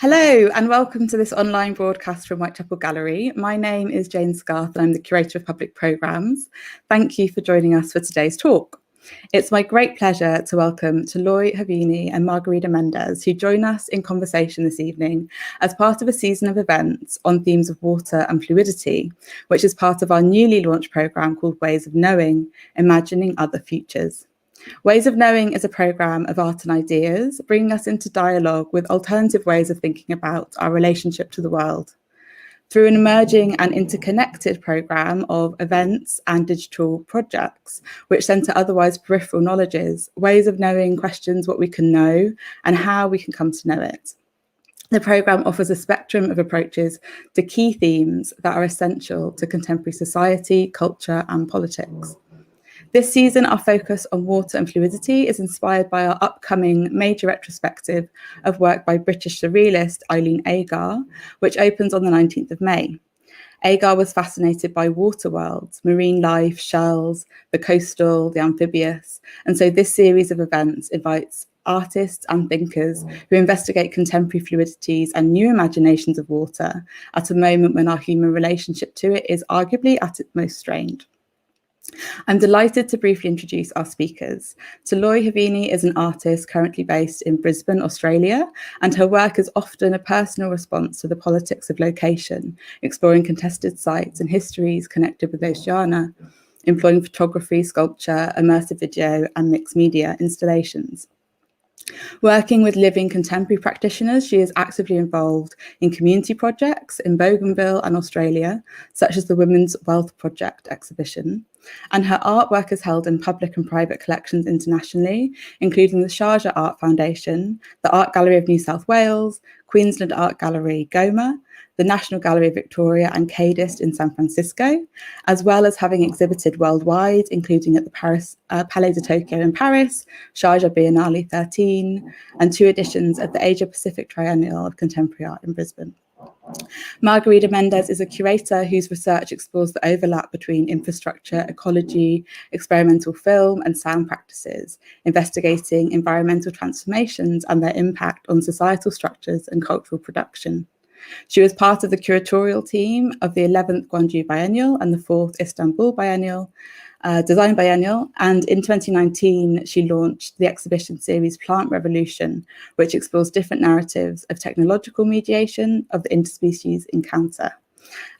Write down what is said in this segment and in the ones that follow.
Hello and welcome to this online broadcast from Whitechapel Gallery. My name is Jane Scarth and I'm the Curator of Public Programmes. Thank you for joining us for today's talk. It's my great pleasure to welcome Taloi Havini and Margarida Mendes, who join us in conversation this evening as part of a season of events on themes of water and fluidity, which is part of our newly launched programme called Ways of Knowing, Imagining Other Futures. Ways of Knowing is a programme of art and ideas, bringing us into dialogue with alternative ways of thinking about our relationship to the world. Through an emerging and interconnected programme of events and digital projects, which centre otherwise peripheral knowledges, Ways of Knowing questions what we can know and how we can come to know it. The programme offers a spectrum of approaches to key themes that are essential to contemporary society, culture and politics. This season, our focus on water and fluidity is inspired by our upcoming major retrospective of work by British surrealist Eileen Agar, which opens on the 19th of May. Agar was fascinated by water worlds, marine life, shells, the coastal, the amphibious, and so this series of events invites artists and thinkers who investigate contemporary fluidities and new imaginations of water at a moment when our human relationship to it is arguably at its most strained. I'm delighted to briefly introduce our speakers. Taloi Havini is an artist currently based in Brisbane, Australia, and her work is often a personal response to the politics of location, exploring contested sites and histories connected with Oceania, employing photography, sculpture, immersive video, and mixed media installations. Working with living contemporary practitioners, she is actively involved in community projects in Bougainville and Australia, such as the Women's Wealth Project exhibition. And her artwork is held in public and private collections internationally, including the Sharjah Art Foundation, the Art Gallery of New South Wales, Queensland Art Gallery Goma, the National Gallery of Victoria and Cadiz in San Francisco, as well as having exhibited worldwide, including at the Palais de Tokyo in Paris, Sharjah Biennale 13, and 2 editions of the Asia Pacific Triennial of Contemporary Art in Brisbane. Margarida Mendes is a curator whose research explores the overlap between infrastructure, ecology, experimental film and sound practices, investigating environmental transformations and their impact on societal structures and cultural production. She was part of the curatorial team of the 11th Gwangju Biennial and the 4th Istanbul Biennial, Design Biennial, and in 2019 she launched the exhibition series Plant Revolution, which explores different narratives of technological mediation of the interspecies encounter.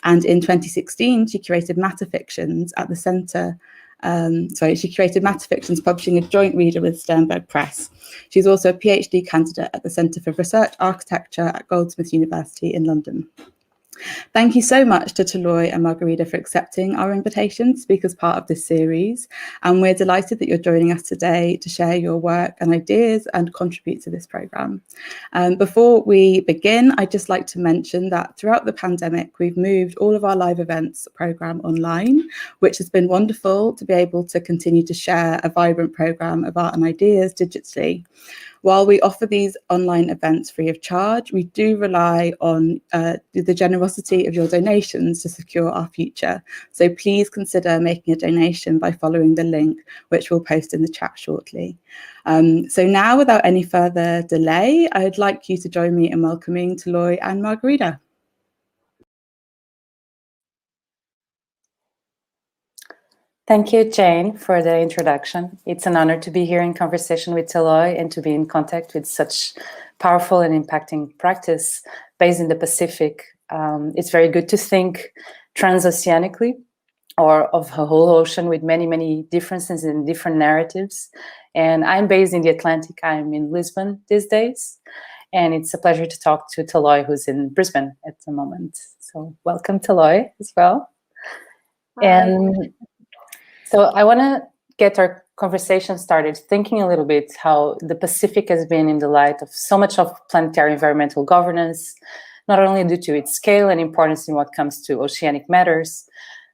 And in 2016 she curated Matter Fictions at the Centre. She curated Matter Fictions, publishing a joint reader with Sternberg Press. She's also a PhD candidate at the Centre for Research Architecture at Goldsmiths University in London. Thank you so much to Taloi and Margarida for accepting our invitation to speak as part of this series. And we're delighted that you're joining us today to share your work and ideas and contribute to this programme. Before we begin, I'd just like to mention that throughout the pandemic, we've moved all of our live events programme online, which has been wonderful to be able to continue to share a vibrant programme of art and ideas digitally. While we offer these online events free of charge, we do rely on the generosity of your donations to secure our future. So please consider making a donation by following the link, which we'll post in the chat shortly. So now, without any further delay, I'd like you to join me in welcoming Taloi and Margarida. Thank you, Jane, for the introduction. It's an honor to be here in conversation with Taloi and to be in contact with such powerful and impacting practice based in the Pacific. It's very good to think transoceanically, or of a whole ocean with many, many differences and different narratives. And I'm based in the Atlantic. I'm in Lisbon these days. And it's a pleasure to talk to Taloi, who's in Brisbane at the moment. So welcome, Taloi, as well. Hi. And so I want to get our conversation started thinking a little bit how the Pacific has been in the light of so much of planetary environmental governance, not only due to its scale and importance in what comes to oceanic matters,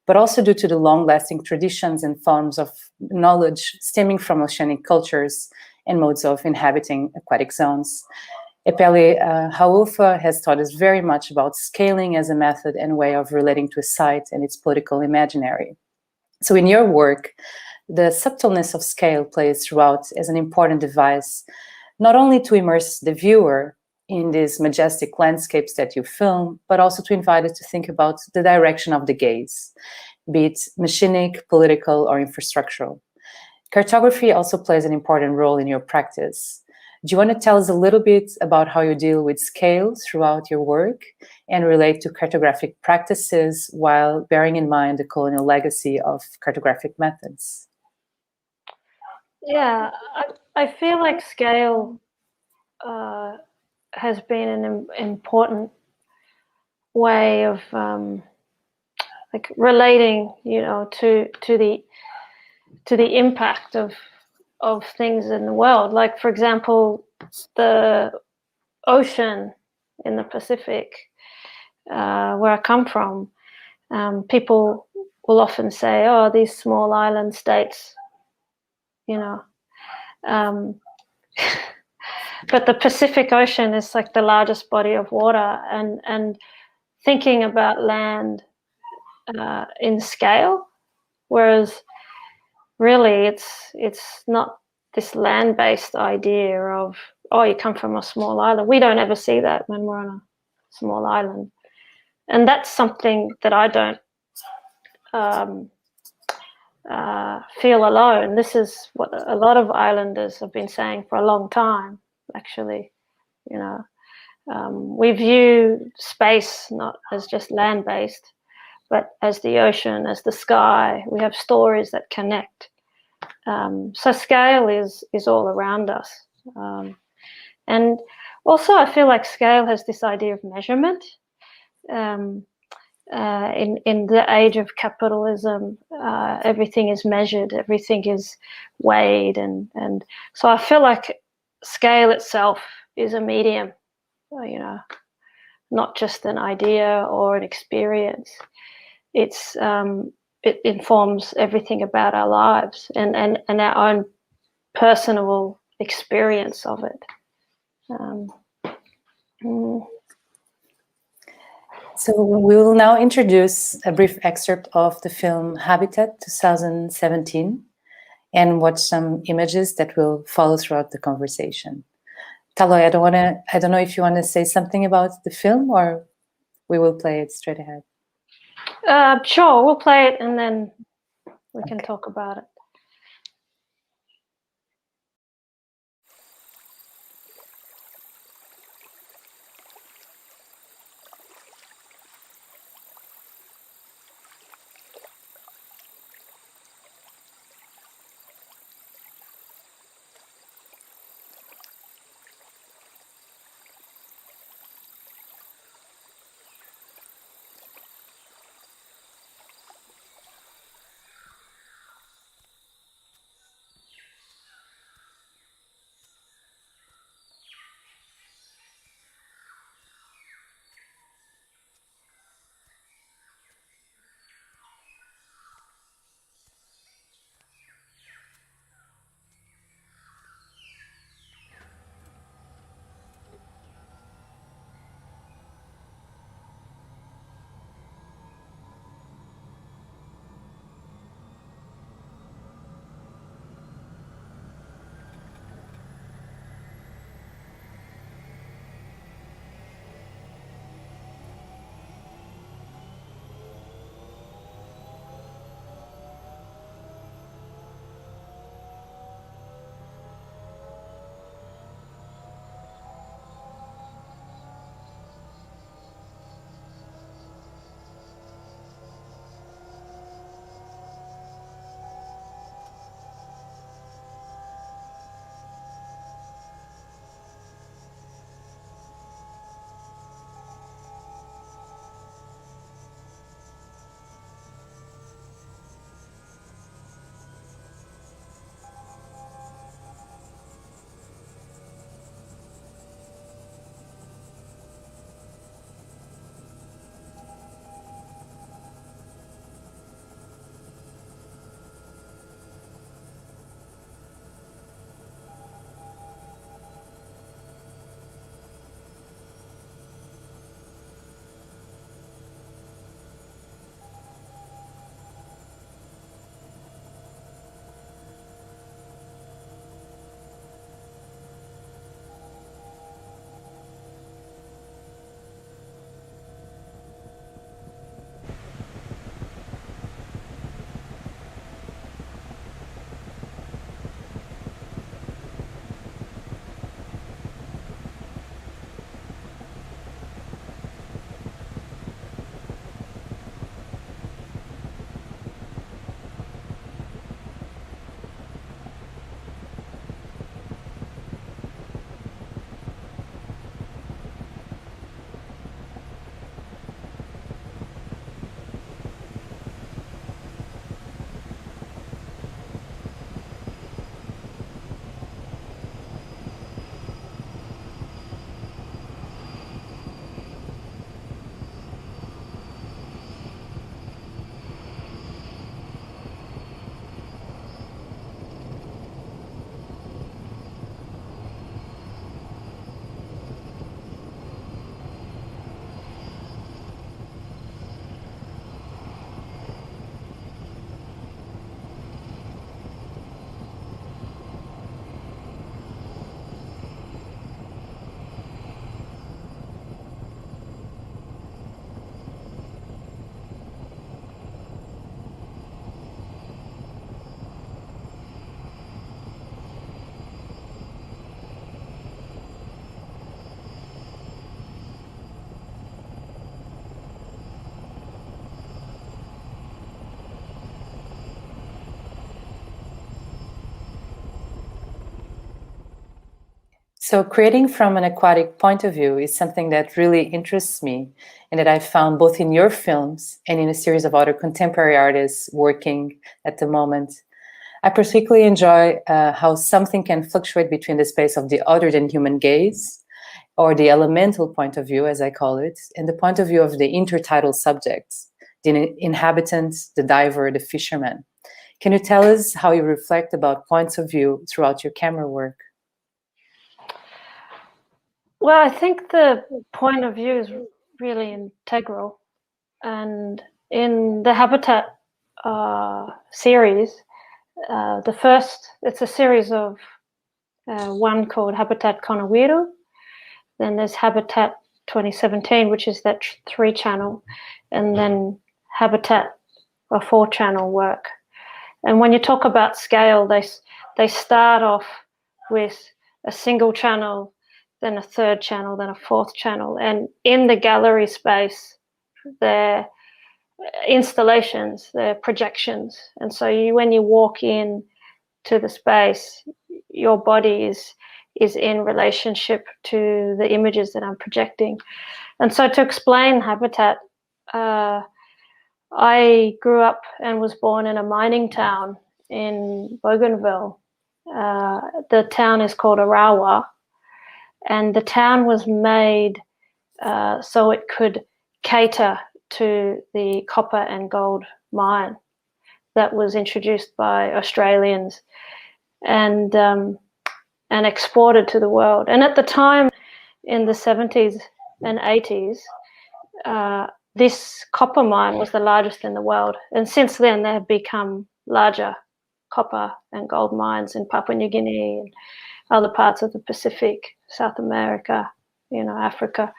but also due to the long-lasting traditions and forms of knowledge stemming from oceanic cultures and modes of inhabiting aquatic zones. Epele Haufa has taught us very much about scaling as a method and way of relating to a site and its political imaginary. So in your work, the subtleness of scale plays throughout as an important device, not only to immerse the viewer in these majestic landscapes that you film, but also to invite us to think about the direction of the gaze, be it machinic, political, or infrastructural. Cartography also plays an important role in your practice. Do you want to tell us a little bit about how you deal with scale throughout your work and relate to cartographic practices while bearing in mind the colonial legacy of cartographic methods? Yeah, I feel like scale has been an important way of like relating, to the impact of things in the world. Like, for example, the ocean in the Pacific, where I come from, people will often say, "Oh, these small island states," you know. But the Pacific Ocean is like the largest body of water, and thinking about land in scale, whereas really it's not this land-based idea of, oh, you come from a small island. We don't ever see that when we're on a small island, and that's something that I don't feel alone. This is what a lot of islanders have been saying for a long time, actually. We view space not as just land-based, but as the ocean, as the sky. We have stories that connect. So scale is all around us. And also I feel like scale has this idea of measurement. In the age of capitalism, everything is measured, everything is weighed. And so I feel like scale itself is a medium, not just an idea or an experience. It informs everything about our lives and our own personal experience of it. So we will now introduce a brief excerpt of the film Habitat 2017 and watch some images that will follow throughout the conversation. Taloi, I don't know if you want to say something about the film, or we will play it straight ahead. Sure, we'll play it and then we can talk about it. So creating from an aquatic point of view is something that really interests me and that I found both in your films and in a series of other contemporary artists working at the moment. I particularly enjoy how something can fluctuate between the space of the other than human gaze, or the elemental point of view, as I call it, and the point of view of the intertidal subjects, the inhabitant, the diver, the fisherman. Can you tell us how you reflect about points of view throughout your camera work? Well, I think the point of view is really integral. And in the Habitat series, it's a series of one called Habitat Konawiru. Then there's Habitat 2017, which is that 3-channel, and then Habitat, a 4-channel work. And when you talk about scale, they start off with a single channel, then a 3rd channel, then a 4th channel. And in the gallery space, they're installations, they're projections. And so when you walk in to the space, your body is in relationship to the images that I'm projecting. And so to explain Habitat, I grew up and was born in a mining town in Bougainville. The town is called Arawa, and the town was made so it could cater to the copper and gold mine that was introduced by Australians and exported to the world. And at the time, in the 70s and 80s, this copper mine was the largest in the world. And since then, there have become larger copper and gold mines in Papua New Guinea and other parts of the Pacific, South America, Africa,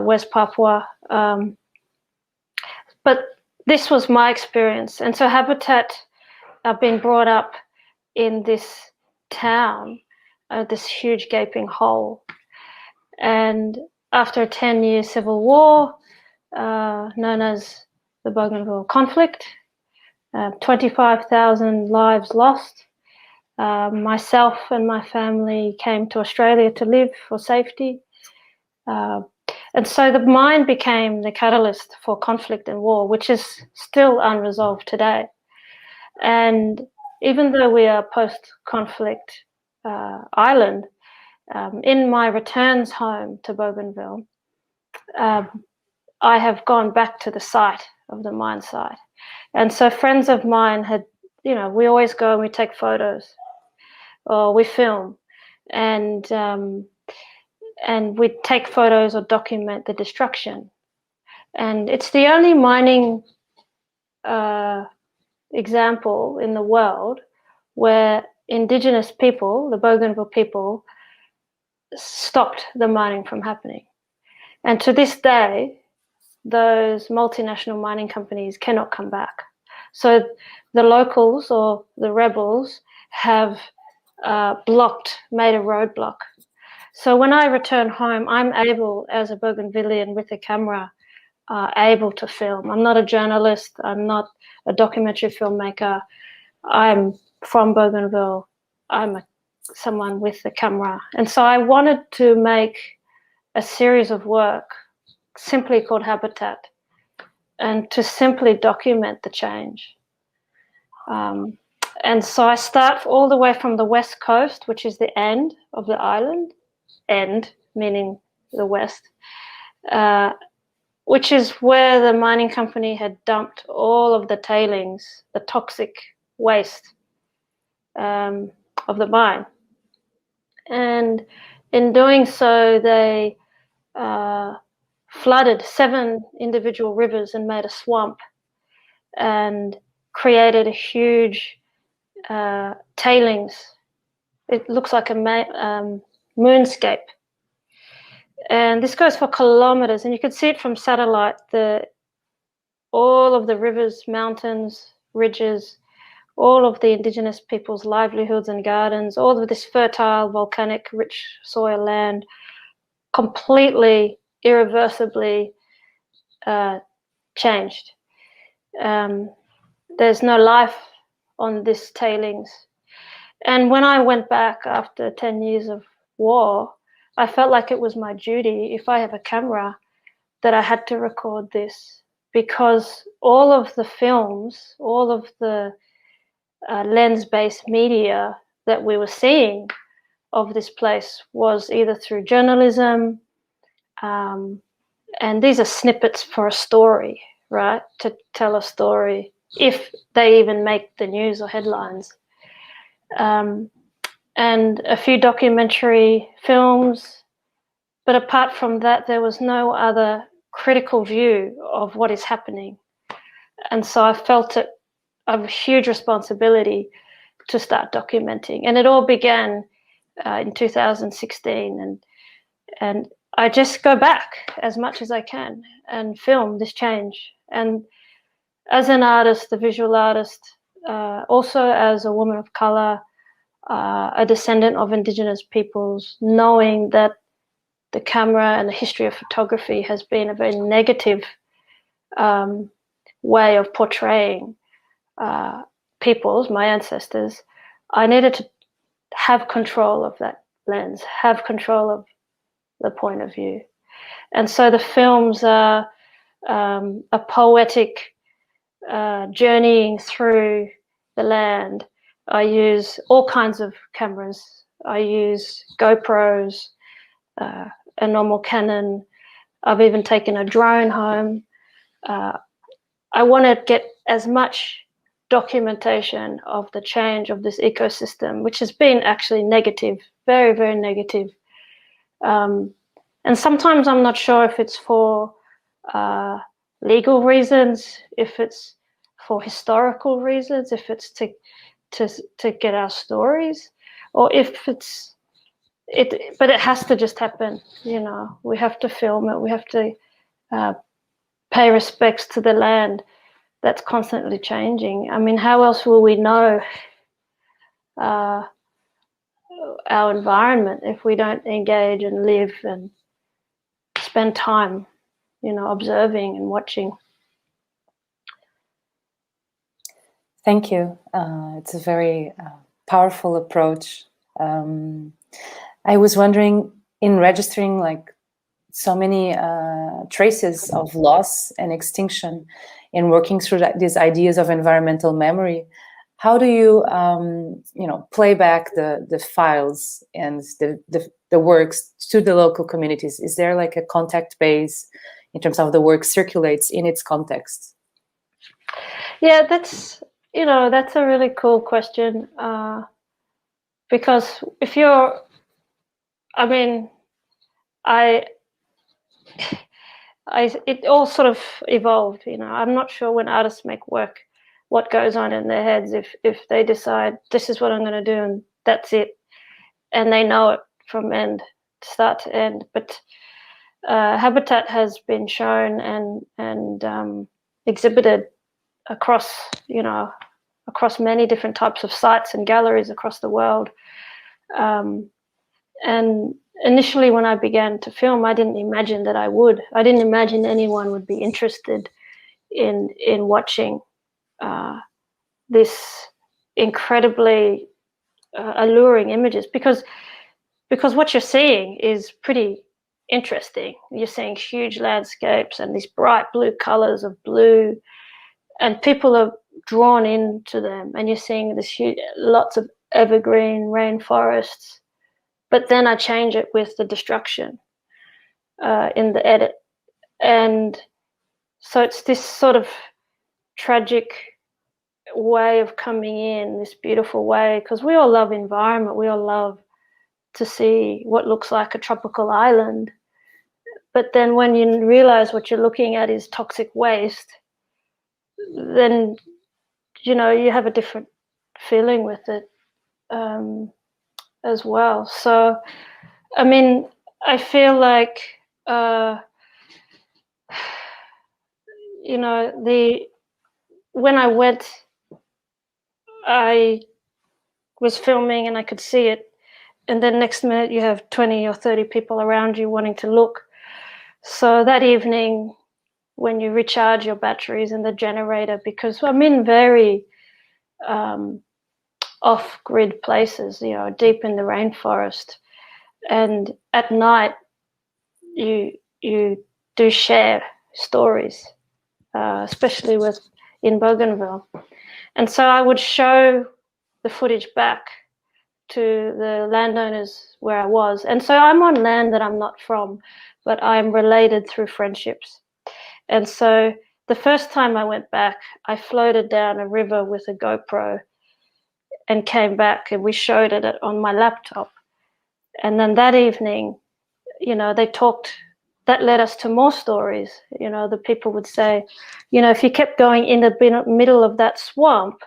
West Papua. But this was my experience. And so Habitat, I've been brought up in this town, this huge gaping hole. And after a 10-year civil war, known as the Bougainville conflict, 25,000 lives lost. Myself and my family came to Australia to live for safety. And so the mine became the catalyst for conflict and war, which is still unresolved today. And even though we are post-conflict island, in my returns home to Bougainville, I have gone back to the site of the mine site. And so friends of mine had, we always go and we take photos or we film and we take photos or document the destruction. And it's the only mining example in the world where indigenous people, the Bougainville people, stopped the mining from happening. And to this day, those multinational mining companies cannot come back. So the locals or the rebels have made a roadblock. So when I return home, I'm able, as a Bougainvillean with a camera, able to film. I'm not a journalist. I'm not a documentary filmmaker. I'm from Bougainville. I'm someone with a camera. And so I wanted to make a series of work simply called Habitat and to simply document the change. And so I start all the way from the west coast, which is the end of the island, end meaning the west, which is where the mining company had dumped all of the tailings, the toxic waste of the mine. And in doing so, they flooded 7 individual rivers and made a swamp and created a huge tailings. It looks like a moonscape. And this goes for kilometers, and you can see it from satellite, all of the rivers, mountains, ridges, all of the indigenous people's livelihoods and gardens, all of this fertile, volcanic, rich soil land, completely, irreversibly changed. There's no life on this tailings. And when I went back after 10 years of war, I felt like it was my duty, if I have a camera, that I had to record this, because all of the films, all of the lens-based media that we were seeing of this place was either through journalism, and these are snippets for a story, right? To tell a story, if they even make the news or headlines. And a few documentary films, but apart from that, there was no other critical view of what is happening. And so I felt it of a huge responsibility to start documenting. And it all began in 2016. And I just go back as much as I can and film this change. And as an artist, a visual artist, also as a woman of color, a descendant of indigenous peoples, knowing that the camera and the history of photography has been a very negative way of portraying peoples, my ancestors, I needed to have control of that lens, have control of the point of view. And so the films are a poetic journeying through the land. I use all kinds of cameras. I use GoPros, a normal Canon. I've even taken a drone home. I want to get as much documentation of the change of this ecosystem, which has been actually negative, very, very negative. And sometimes I'm not sure if it's for legal reasons, if it's for historical reasons, if it's to get our stories, or if it's but it has to just happen. You know, we have to film it. We have to pay respects to the land that's constantly changing. I mean, how else will we know our environment if we don't engage and live and spend time, you know, observing and watching? Thank you. It's a very powerful approach. I was wondering, in registering like so many traces of loss and extinction, in working through these ideas of environmental memory, how do you, play back the files and the works to the local communities? Is there like a contact base in terms of the work circulates in its context? Yeah, that's a really cool question, because if you're, I mean, it all sort of evolved. You know, I'm not sure when artists make work what goes on in their heads, if they decide this is what I'm going to do and that's it, and they know it from start to end. But habitat has been shown and exhibited across many different types of sites and galleries across the world. And initially, when I began to film, I didn't imagine that I would. I didn't imagine anyone would be interested in watching this incredibly alluring images, because what you're seeing is pretty interesting. You're seeing huge landscapes and these bright blue colors of blue, and people are drawn into them, and you're seeing this huge, lots of evergreen rainforests. But then I change it with the destruction in the edit. And so it's this sort of tragic way of coming in, this beautiful way, because we all love environment. We all love to see what looks like a tropical island. But then when you realize what you're looking at is toxic waste, then, you know, you have a different feeling with it as well. So, I mean, I feel like, when I went, I was filming and I could see it. And then next minute you have 20 or 30 people around you wanting to look. So that evening, when you recharge your batteries in the generator, because I'm in very off-grid places, deep in the rainforest. And at night, you do share stories, especially in Bougainville. And so I would show the footage back to the landowners where I was. And so I'm on land that I'm not from, but I'm related through friendships. And so the first time I went back, I floated down a river with a GoPro and came back, and we showed it on my laptop. And then that evening, they talked. That led us to more stories. The people would say, if you kept going in the middle of that swamp,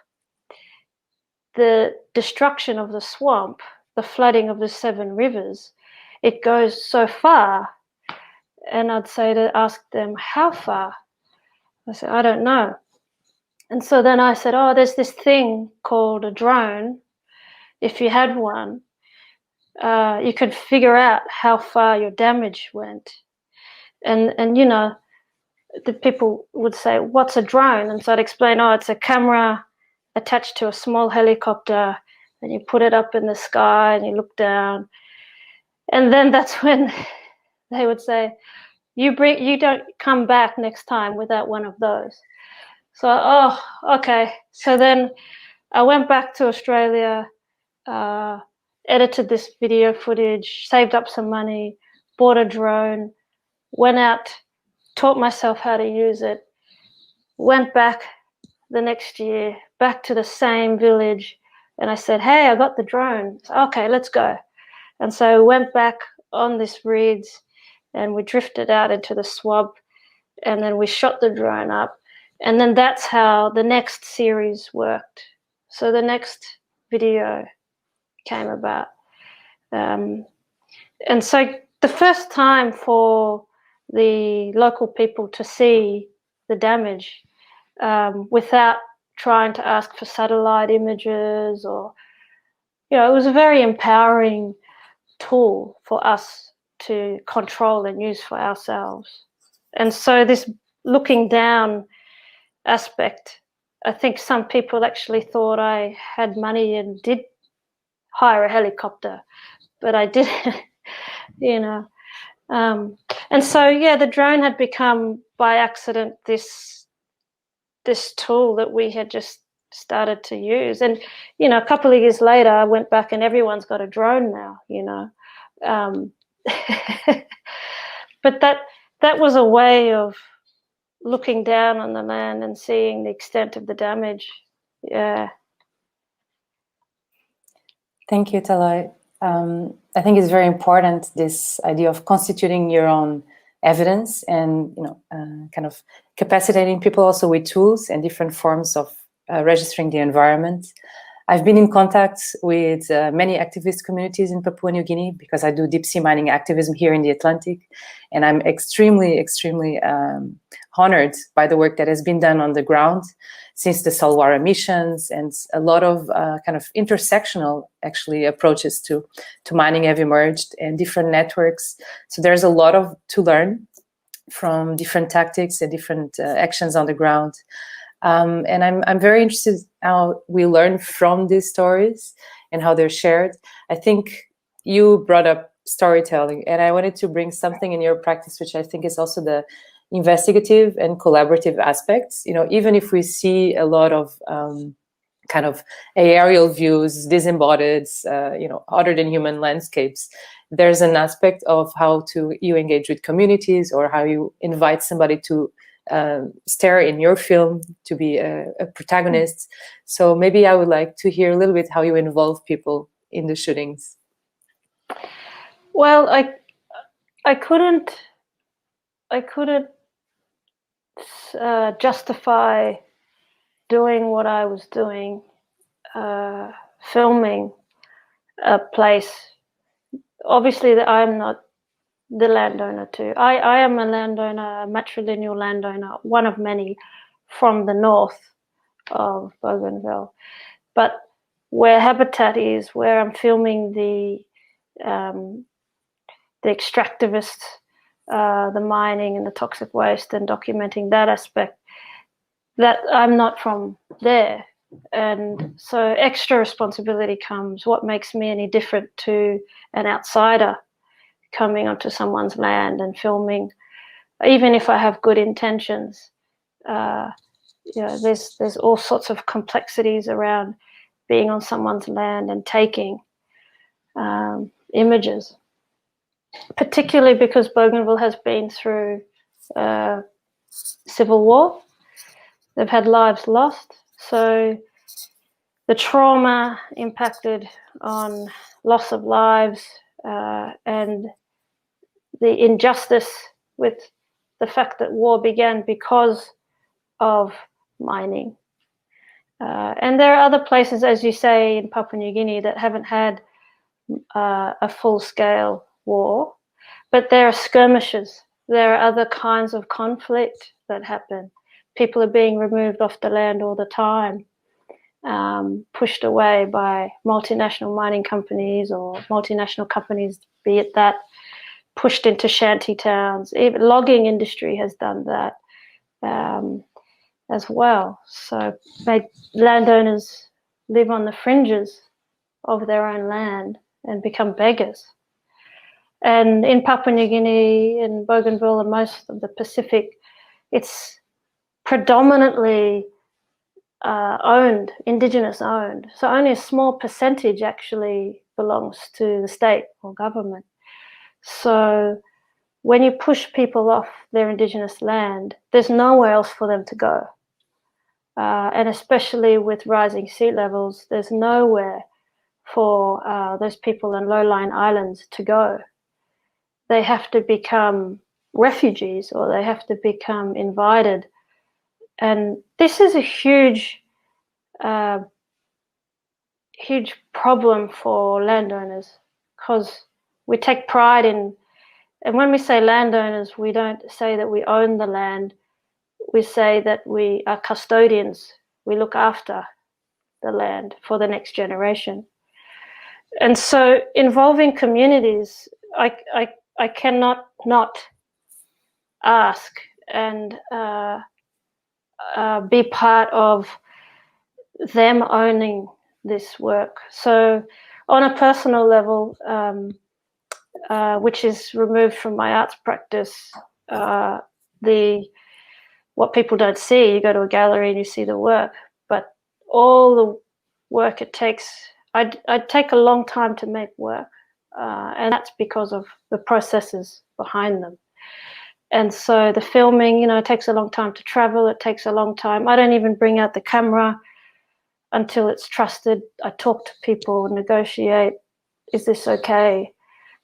the destruction of the swamp, the flooding of the 7 rivers, it goes so far. And I'd ask them, how far? I said, I don't know. And so then I said, there's this thing called a drone. If you had one, you could figure out how far your damage went. And the people would say, what's a drone? And so I'd explain, it's a camera attached to a small helicopter, and you put it up in the sky and you look down. And then that's when they would say, you don't come back next time without one of those. So, okay. So then I went back to Australia, edited this video footage, saved up some money, bought a drone, went out, taught myself how to use it, went back the next year, back to the same village, and I said, hey, I got the drone. Okay, let's go. And so we went back on this reeds, and we drifted out into the swamp, and then we shot the drone up. And then that's how the next series worked. So the next video came about. And so the first time for the local people to see the damage without trying to ask for satellite images or, it was a very empowering tool for us to control and use for ourselves. And so this looking down aspect, I think some people actually thought I had money and did hire a helicopter, but I didn't, And so, the drone had become by accident this tool that we had just started to use. And, a couple of years later, I went back and everyone's got a drone now, But that was a way of looking down on the land and seeing the extent of the damage. Yeah. Thank you, Taloi. I think it's very important, this idea of constituting your own evidence and, kind of capacitating people also with tools and different forms of registering the environment. I've been in contact with many activist communities in Papua New Guinea because I do deep sea mining activism here in the Atlantic. And I'm extremely, extremely honored by the work that has been done on the ground since the Salwara missions, and a lot of kind of intersectional actually approaches to mining have emerged and different networks. So there's a lot to learn from different tactics and different actions on the ground. And I'm very interested how we learn from these stories and how they're shared. I think you brought up storytelling, and I wanted to bring something in your practice, which I think is also the investigative and collaborative aspects. Even if we see a lot of kind of aerial views, disembodied, other than human landscapes, there's an aspect of how you engage with communities or how you invite somebody to star in your film, to be a protagonist. So maybe I would like to hear a little bit how you involve people in the shootings. Well, I couldn't justify doing what I was doing, filming a place. Obviously, I'm not the landowner too. I am a landowner, a matrilineal landowner, one of many from the north of Bougainville. But where habitat is, where I'm filming the extractivists, the mining and the toxic waste, and documenting that aspect, that I'm not from there. And so extra responsibility comes. What makes me any different to an outsider coming onto someone's land and filming, even if I have good intentions? There's all sorts of complexities around being on someone's land and taking images, particularly because Bougainville has been through civil war. They've had lives lost. So the trauma impacted on loss of lives and the injustice with the fact that war began because of mining. And there are other places, as you say, in Papua New Guinea that haven't had a full-scale war, but there are skirmishes. There are other kinds of conflict that happen. People are being removed off the land all the time, pushed away by multinational mining companies or multinational companies, be it that, pushed into shanty towns. Even logging industry has done that as well. So landowners live on the fringes of their own land and become beggars. And in Papua New Guinea, in Bougainville, and most of the Pacific, it's predominantly owned, indigenous owned. So only a small percentage actually belongs to the state or government. So when you push people off their indigenous land, there's nowhere else for them to go. And especially with rising sea levels, there's nowhere for those people in low-lying islands to go. They have to become refugees, or they have to become invited. And this is a huge problem for landowners, because we take pride in, and when we say landowners, we don't say that we own the land. We say that we are custodians. We look after the land for the next generation. And so involving communities, I cannot not ask and be part of them owning this work. So on a personal level, which is removed from my arts practice, what people don't see, you go to a gallery and you see the work, but all the work it takes, I'd take a long time to make work, and that's because of the processes behind them. And so the filming, it takes a long time to travel, it takes a long time. I don't even bring out the camera until it's trusted. I talk to people, negotiate, is this okay?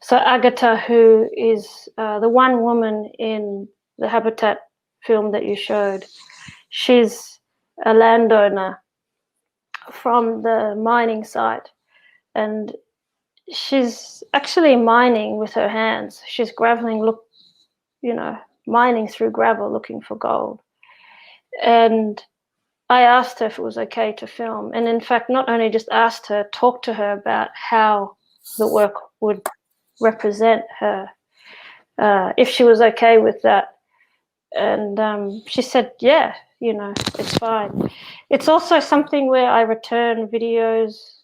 So Agata, who is the one woman in the Habitat film that you showed, she's a landowner from the mining site, and she's actually mining with her hands. She's mining through gravel looking for gold. And I asked her if it was okay to film, and in fact not only just asked her, talked to her about how the work would represent her, if she was okay with that. And she said, yeah, it's fine. It's also something where I return videos.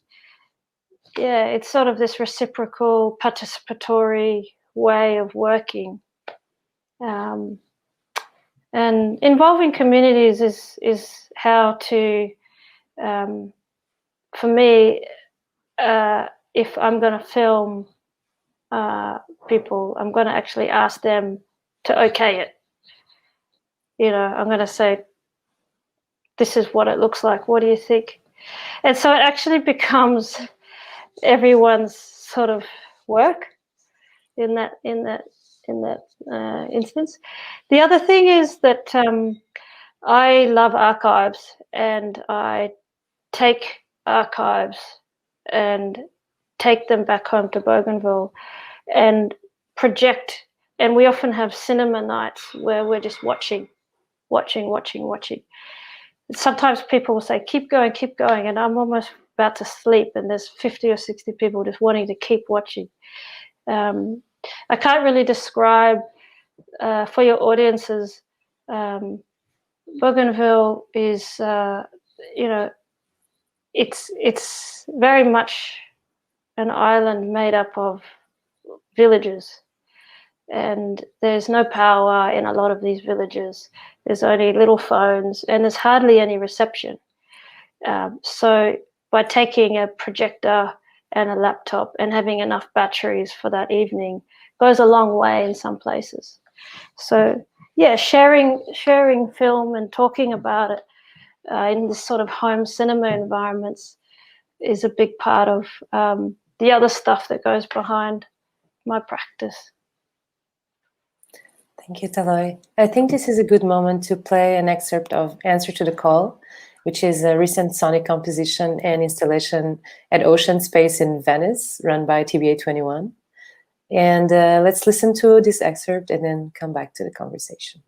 Yeah, it's sort of this reciprocal, participatory way of working. And involving communities is how to, for me, if I'm going to film people, I'm going to actually ask them to okay it. I'm going to say, this is what it looks like. What do you think? And so it actually becomes everyone's sort of work in that instance. The other thing is that I love archives, and I take archives and take them back home to Bougainville and project. And we often have cinema nights where we're just watching. Sometimes people will say, keep going, and I'm almost about to sleep, and there's 50 or 60 people just wanting to keep watching. I can't really describe for your audiences. Bougainville is, it's very much an island made up of villages, and there's no power in a lot of these villages. There's only little phones, and there's hardly any reception. So by taking a projector and a laptop and having enough batteries for that evening goes a long way in some places. So yeah, sharing film and talking about it in this sort of home cinema environments is a big part of the other stuff that goes behind my practice. Thank you, Taloi. I think this is a good moment to play an excerpt of Answer to the Call, which is a recent sonic composition and installation at Ocean Space in Venice, run by TBA 21. And let's listen to this excerpt and then come back to the conversation.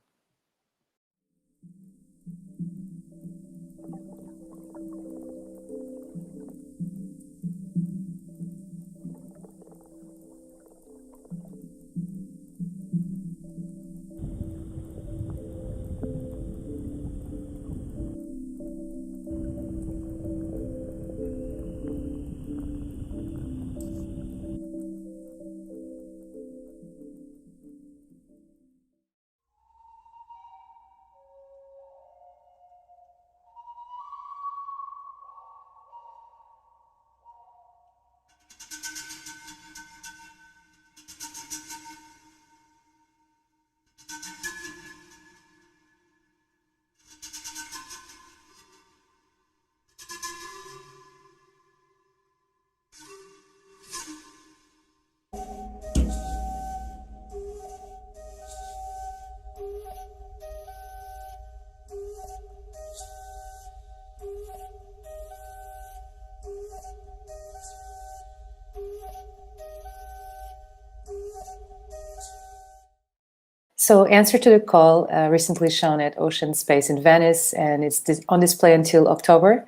So Answer to the Call, recently shown at Ocean Space in Venice, and it's on display until October,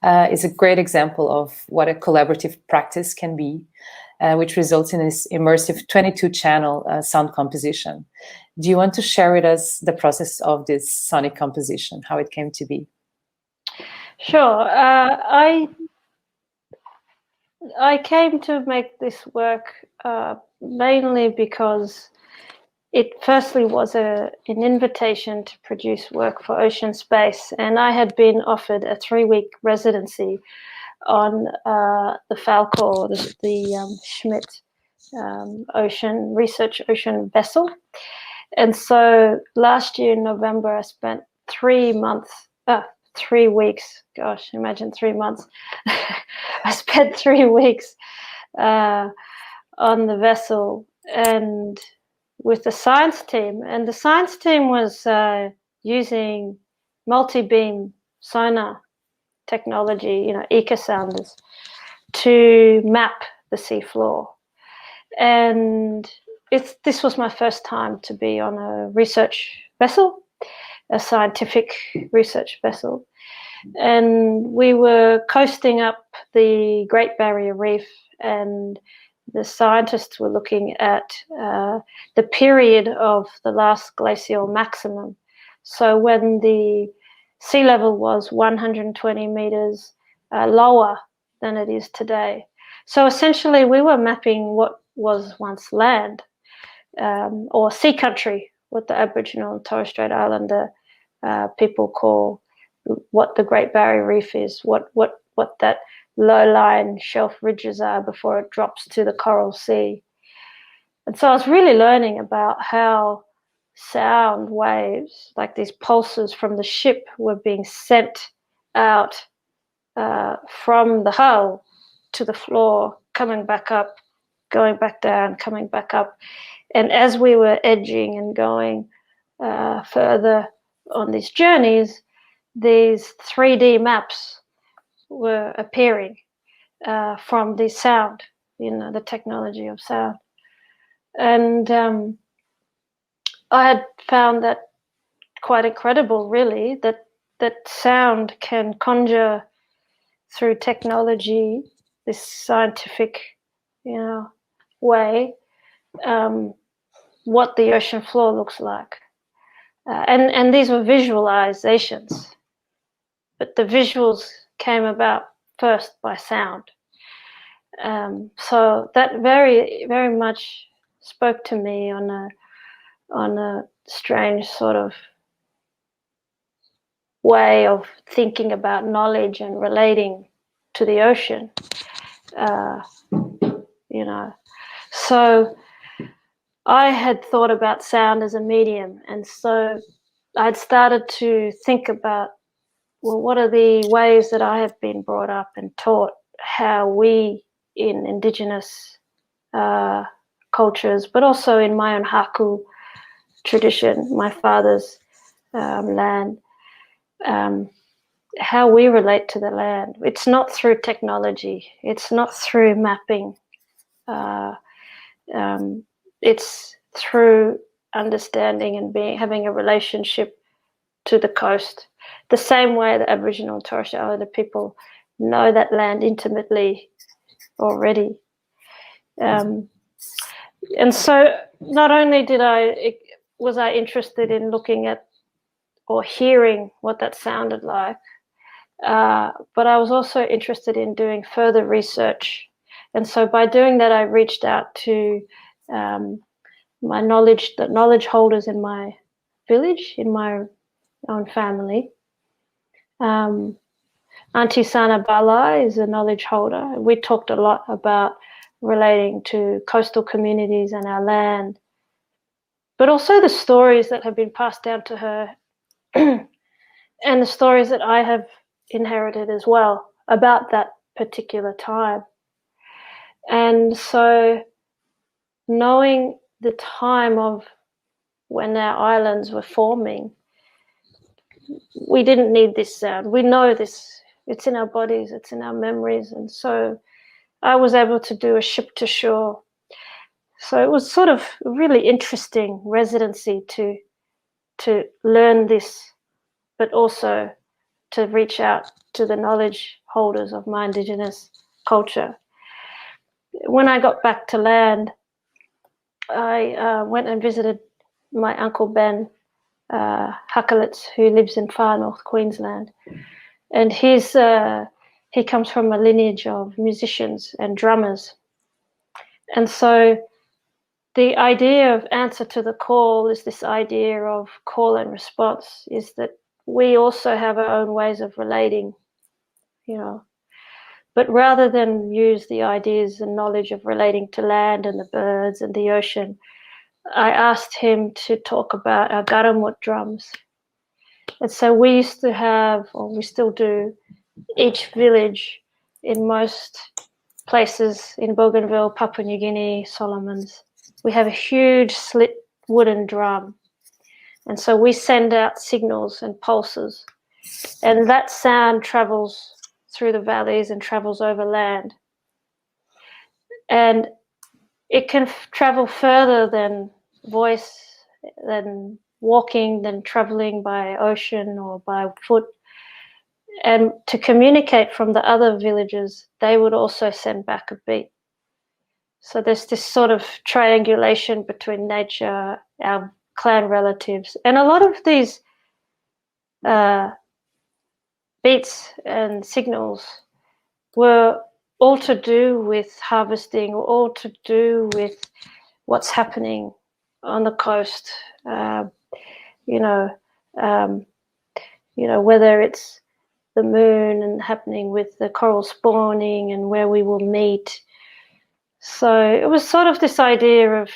is a great example of what a collaborative practice can be, which results in this immersive 22-channel sound composition. Do you want to share with us the process of this sonic composition, how it came to be? Sure. I came to make this work mainly because it firstly was an invitation to produce work for Ocean Space, and I had been offered a 3-week residency on the Falcor, the Schmidt ocean vessel. And so last year in November, I spent 3 weeks. Gosh, imagine 3 months. I spent 3 weeks on the vessel and with the science team, and the science team was using multi-beam sonar technology, eco sounders, to map the seafloor. And this was my first time to be on a research vessel, a scientific research vessel. And we were coasting up the Great Barrier Reef, and the scientists were looking at the period of the last glacial maximum. So when the sea level was 120 meters lower than it is today. So essentially we were mapping what was once land or sea country, what the Aboriginal and Torres Strait Islander people call what the Great Barrier Reef is, what that low-lying shelf ridges are before it drops to the coral sea. And so I was really learning about how sound waves, like these pulses from the ship, were being sent out from the hull to the floor, coming back up, going back down, coming back up. And as we were edging and going further on these journeys, these 3D maps were appearing from the sound, the technology of sound. And I had found that quite incredible, really, that sound can conjure through technology, this scientific, way, what the ocean floor looks like. And these were visualizations, but the visuals came about first by sound. So that very, very much spoke to me on a strange sort of way of thinking about knowledge and relating to the ocean. You know, so I had thought about sound as a medium, and so I'd started to think about, well, what are the ways that I have been brought up and taught how we in indigenous cultures, but also in my own haku tradition, my father's land, how we relate to the land. It's not through technology. It's not through mapping. It's through understanding and having a relationship to the coast, the same way that Aboriginal and Torres Strait Islander people know that land intimately already. And so not only was I interested in looking at or hearing what that sounded like, but I was also interested in doing further research. And so by doing that, I reached out to the knowledge holders in my village, in my own family. Auntie Sana Bala is a knowledge holder. We talked a lot about relating to coastal communities and our land, but also the stories that have been passed down to her and the stories that I have inherited as well about that particular time. And so knowing the time of when our islands were forming, we didn't need this sound. We know this. It's in our bodies. It's in our memories. And so I was able to do a ship to shore. So it was sort of a really interesting residency to learn this, but also to reach out to the knowledge holders of my indigenous culture. When I got back to land, I went and visited my Uncle Ben Huckelitz, who lives in far north Queensland. And he comes from a lineage of musicians and drummers. And so the idea of answer to the call is this idea of call and response, is that we also have our own ways of relating, you know. But rather than use the ideas and knowledge of relating to land and the birds and the ocean, I asked him to talk about our garamut drums. And so we used to have, or we still do, each village in most places in Bougainville, Papua New Guinea, Solomons, we have a huge slit wooden drum. And so we send out signals and pulses, and that sound travels through the valleys and travels over land. And it can travel further than voice, than walking, than traveling by ocean or by foot. And to communicate from the other villages, they would also send back a beat. So there's this sort of triangulation between nature, our clan relatives, and a lot of these beats and signals were all to do with harvesting, or all to do with what's happening on the coast. Whether it's the moon and happening with the coral spawning and where we will meet. So it was sort of this idea of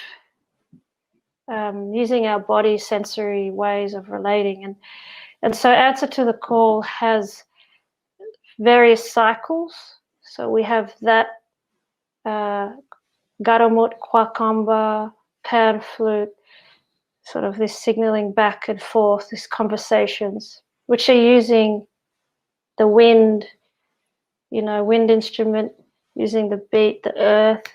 using our body sensory ways of relating. And so Answer to the Call has various cycles. So we have that garamut, kwakamba, pan flute, sort of this signaling back and forth, these conversations, which are using the wind, wind instrument, using the beat, the earth.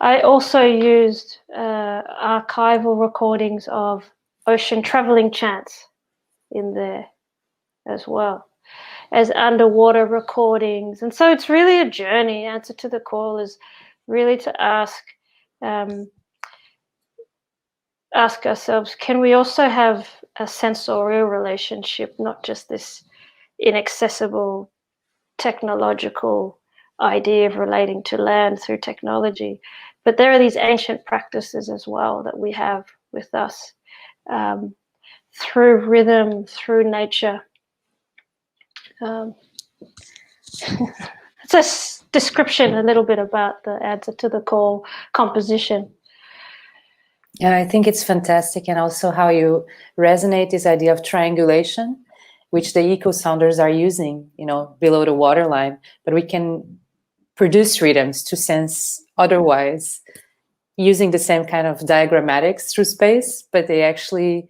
I also used archival recordings of ocean traveling chants in there as well as underwater recordings. And so it's really a journey. Answer to the Call is really to ask ourselves, can we also have a sensorial relationship, not just this inaccessible technological idea of relating to land through technology. But there are these ancient practices as well that we have with us, through rhythm, through nature. It's a description a little bit about the answer to the call composition. Yeah, I think it's fantastic, and also how you resonate this idea of triangulation, which the eco-sounders are using, below the waterline, but we can produce rhythms to sense otherwise, using the same kind of diagrammatics through space, but they actually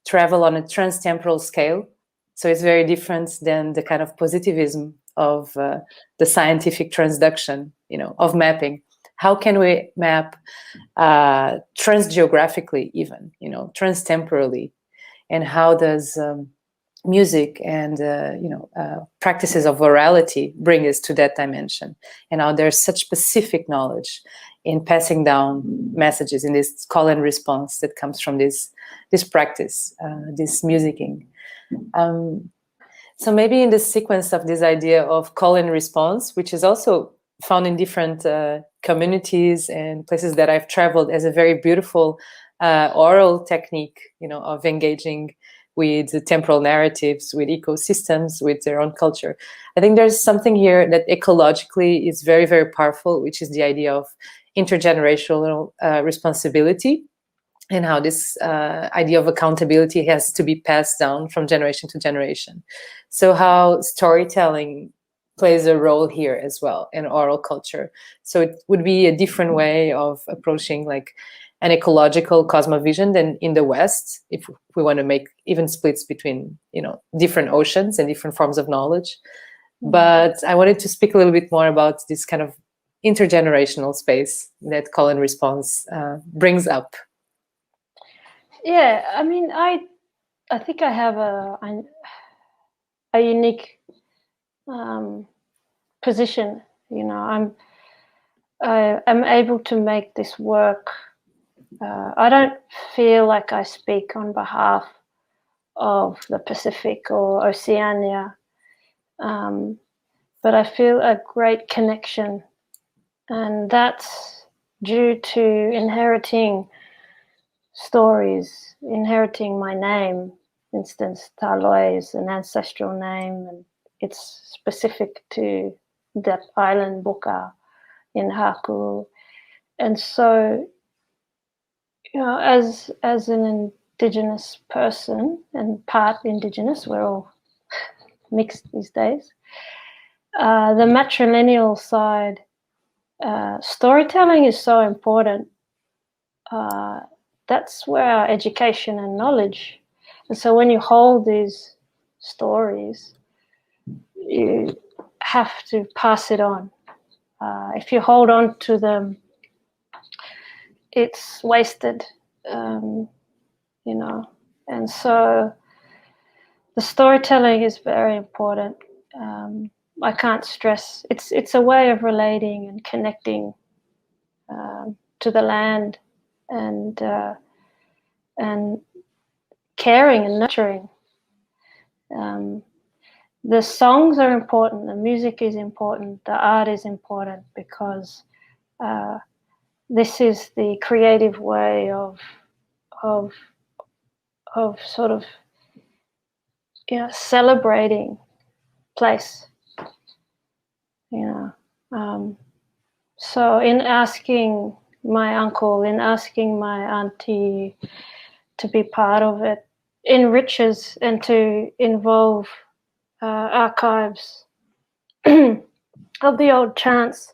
travel on a transtemporal scale. So it's very different than the kind of positivism of the scientific transduction, of mapping. How can we map transgeographically, even, transtemporally? And how does music and practices of orality bring us to that dimension? And how there's such specific knowledge in passing down messages in this call and response that comes from this practice, this musicking. So maybe in the sequence of this idea of call and response, which is also found in different communities and places that I've traveled as a very beautiful oral technique, of engaging with the temporal narratives, with ecosystems, with their own culture. I think there's something here that ecologically is very, very powerful, which is the idea of intergenerational responsibility, and how this idea of accountability has to be passed down from generation to generation. So how storytelling plays a role here as well in oral culture. So it would be a different way of approaching like an ecological cosmovision than in the West, if we want to make even splits between, different oceans and different forms of knowledge. But I wanted to speak a little bit more about this kind of intergenerational space that call and response brings up. Yeah, I mean, I think I have a unique position. I'm able to make this work. I don't feel like I speak on behalf of the Pacific or Oceania, but I feel a great connection, and that's due to inheriting stories, inheriting my name. For instance, Taloi is an ancestral name, and it's specific to that island, Buka, in Haku. And so, as an indigenous person and part indigenous, we're all mixed these days. The matrilineal side, storytelling is so important. That's where our education and knowledge. And so when you hold these stories, you have to pass it on. If you hold on to them, it's wasted, And so the storytelling is very important. I can't stress. It's a way of relating and connecting to the land, and caring and nurturing. The songs are important, the music is important, the art is important, because this is the creative way of sort of celebrating place. So in asking my uncle, in asking my auntie to be part of it, enriches and to involve archives of the old chants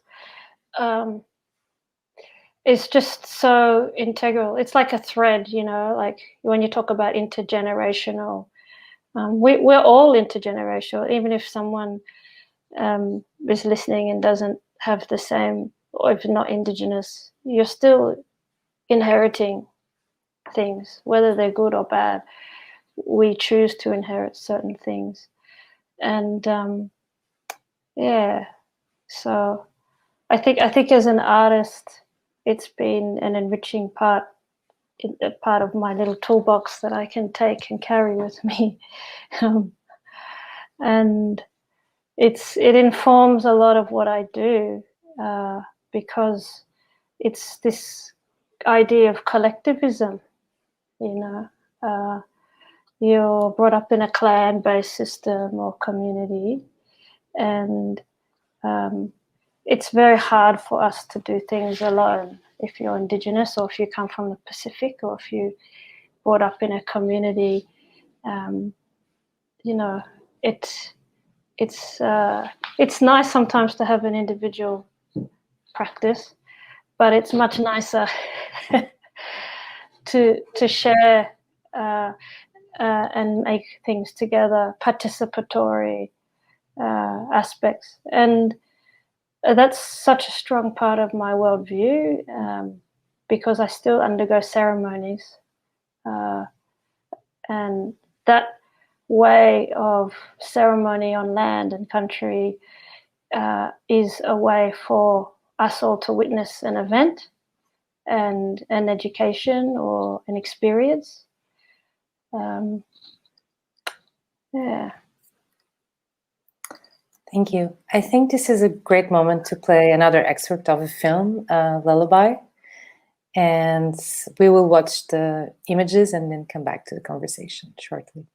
is just so integral. It's like a thread, like when you talk about intergenerational, we're all intergenerational. Even if someone is listening and doesn't have the same, or if not indigenous, you're still inheriting things, whether they're good or bad. We choose to inherit certain things. And so I think as an artist, it's been an enriching part of my little toolbox that I can take and carry with me. and it informs a lot of what I do, because it's this idea of collectivism. You're brought up in a clan-based system or community, and it's very hard for us to do things alone. If you're indigenous, or if you come from the Pacific, or if you brought up in a community, it's nice sometimes to have an individual practice, but it's much nicer to share and make things together, participatory aspects. And that's such a strong part of my worldview, because I still undergo ceremonies, and that way of ceremony on land and country is a way for us all to witness an event and an education or an experience. Thank you. I think this is a great moment to play another excerpt of a film, Lullaby. And we will watch the images and then come back to the conversation shortly.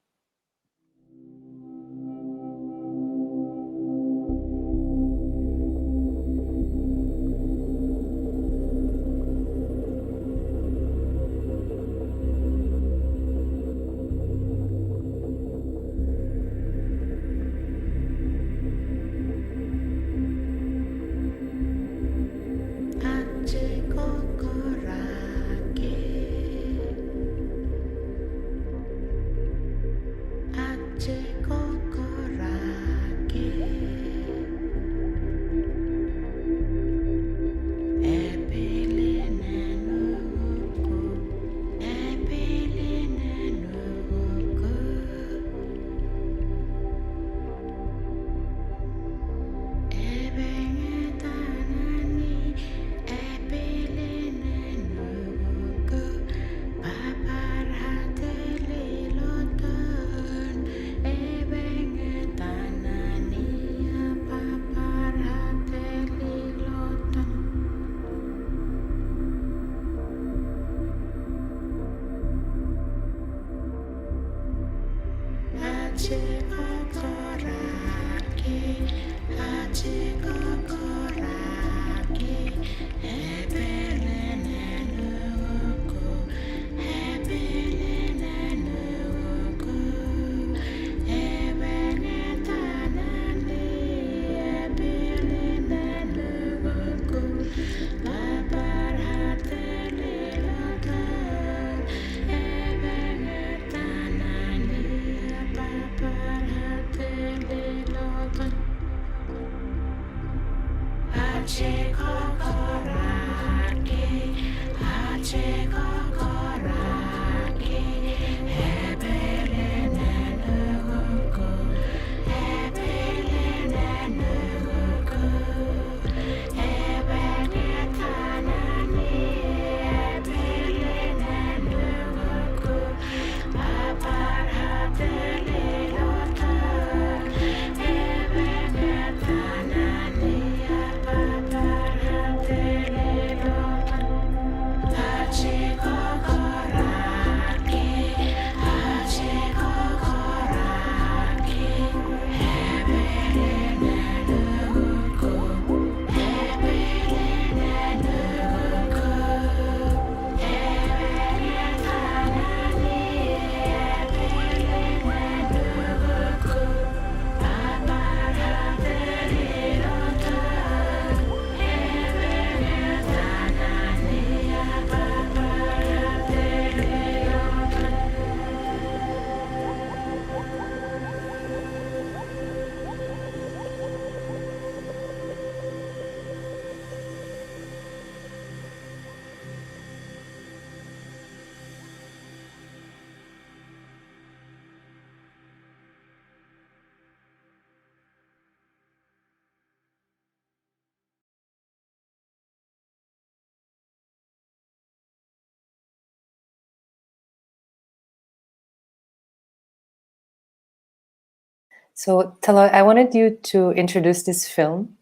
So, Taloi, I wanted you to introduce this film,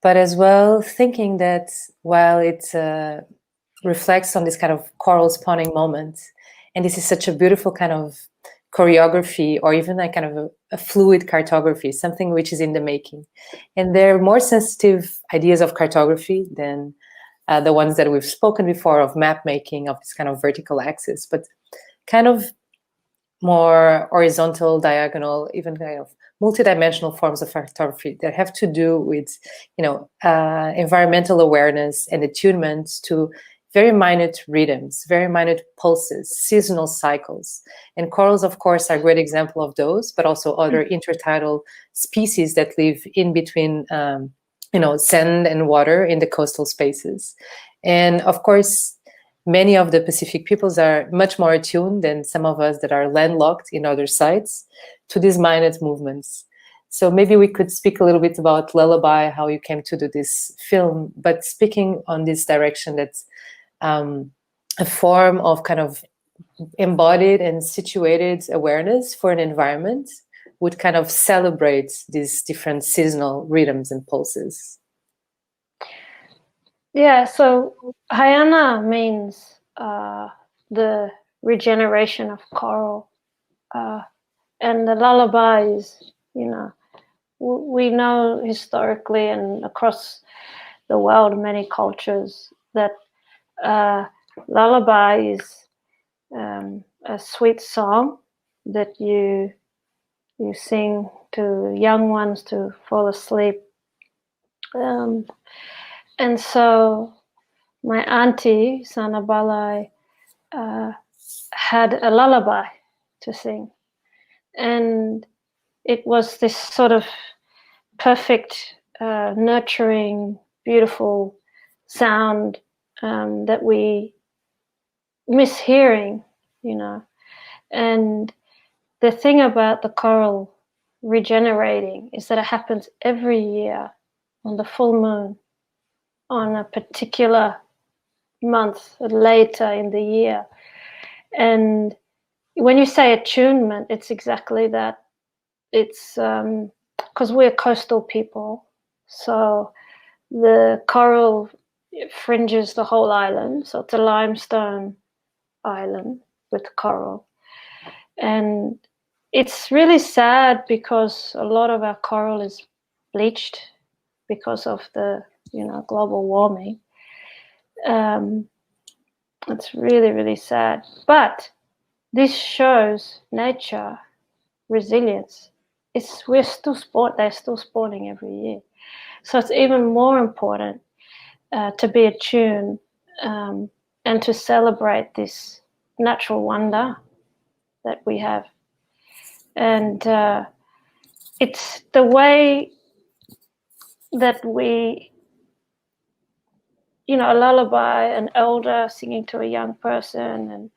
but as well thinking that while it reflects on this kind of coral spawning moment, and this is such a beautiful kind of choreography, or even a kind of a fluid cartography, something which is in the making. And there are more sensitive ideas of cartography than the ones that we've spoken before of map making, of this kind of vertical axis, but kind of more horizontal, diagonal, even kind of multidimensional forms of cartography that have to do with, environmental awareness and attunement to very minute rhythms, very minute pulses, seasonal cycles. And corals, of course, are a great example of those, but also other intertidal species that live in between, sand and water in the coastal spaces. And of course, many of the Pacific peoples are much more attuned than some of us that are landlocked in other sites to these minute movements. So maybe we could speak a little bit about Lullaby, how you came to do this film, but speaking on this direction that's a form of kind of embodied and situated awareness for an environment would kind of celebrate these different seasonal rhythms and pulses. Yeah, so Hayana means the regeneration of coral. And the lullaby is, we know historically and across the world, many cultures, that lullaby is a sweet song that you sing to young ones to fall asleep. And so my auntie, Sanabalai, had a lullaby to sing. And it was this sort of perfect, nurturing, beautiful sound that we miss hearing, And the thing about the coral regenerating is that it happens every year on the full moon, on a particular month later in the year. And when you say attunement, it's exactly that. It's because we're coastal people, so the coral fringes the whole island. So it's a limestone island with coral. And it's really sad because a lot of our coral is bleached because of the, global warming. It's really, really sad. But this shows nature resilience. They're still spawning every year. So it's even more important to be attuned and to celebrate this natural wonder that we have. And it's the way that we, a lullaby, an elder singing to a young person, and,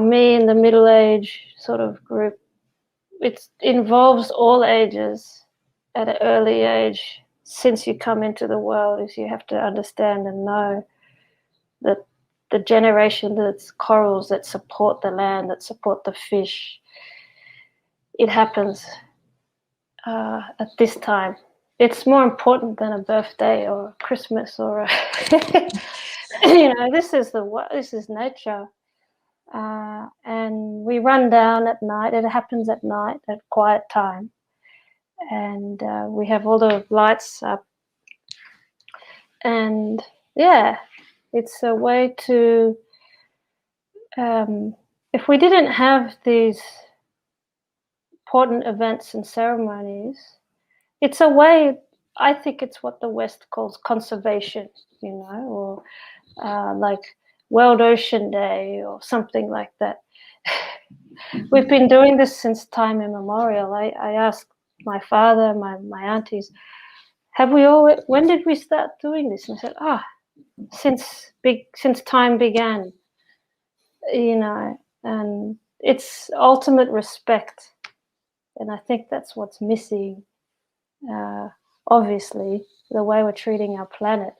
me in the middle-age sort of group. It involves all ages at an early age. Since you come into the world, is you have to understand and know that the generation that's corals that support the land, that support the fish, it happens at this time. It's more important than a birthday or Christmas or this is nature. And we run down at night. It happens at night, at quiet time. And we have all the lights up. And yeah, it's a way to, if we didn't have these important events and ceremonies, it's a way, I think it's what the West calls conservation, or like World Ocean Day or something like that. We've been doing this since time immemorial. I asked my father, my aunties, when did we start doing this? And I said, since time began, and it's ultimate respect. And I think that's what's missing. Obviously, the way we're treating our planet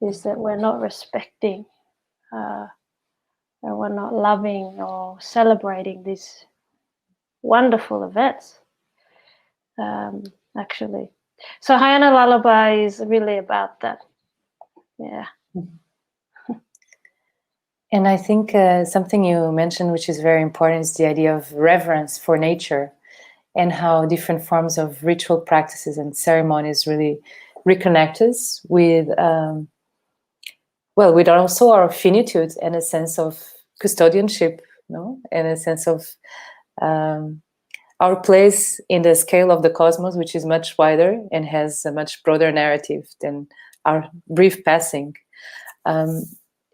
is that we're not respecting and we're not loving or celebrating these wonderful events. actually. So Hyena Lullaby is really about that. Yeah. And I think something you mentioned, which is very important, is the idea of reverence for nature, and how different forms of ritual practices and ceremonies really reconnect us with, with also our finitude and a sense of custodianship, no, and a sense of our place in the scale of the cosmos, which is much wider and has a much broader narrative than our brief passing.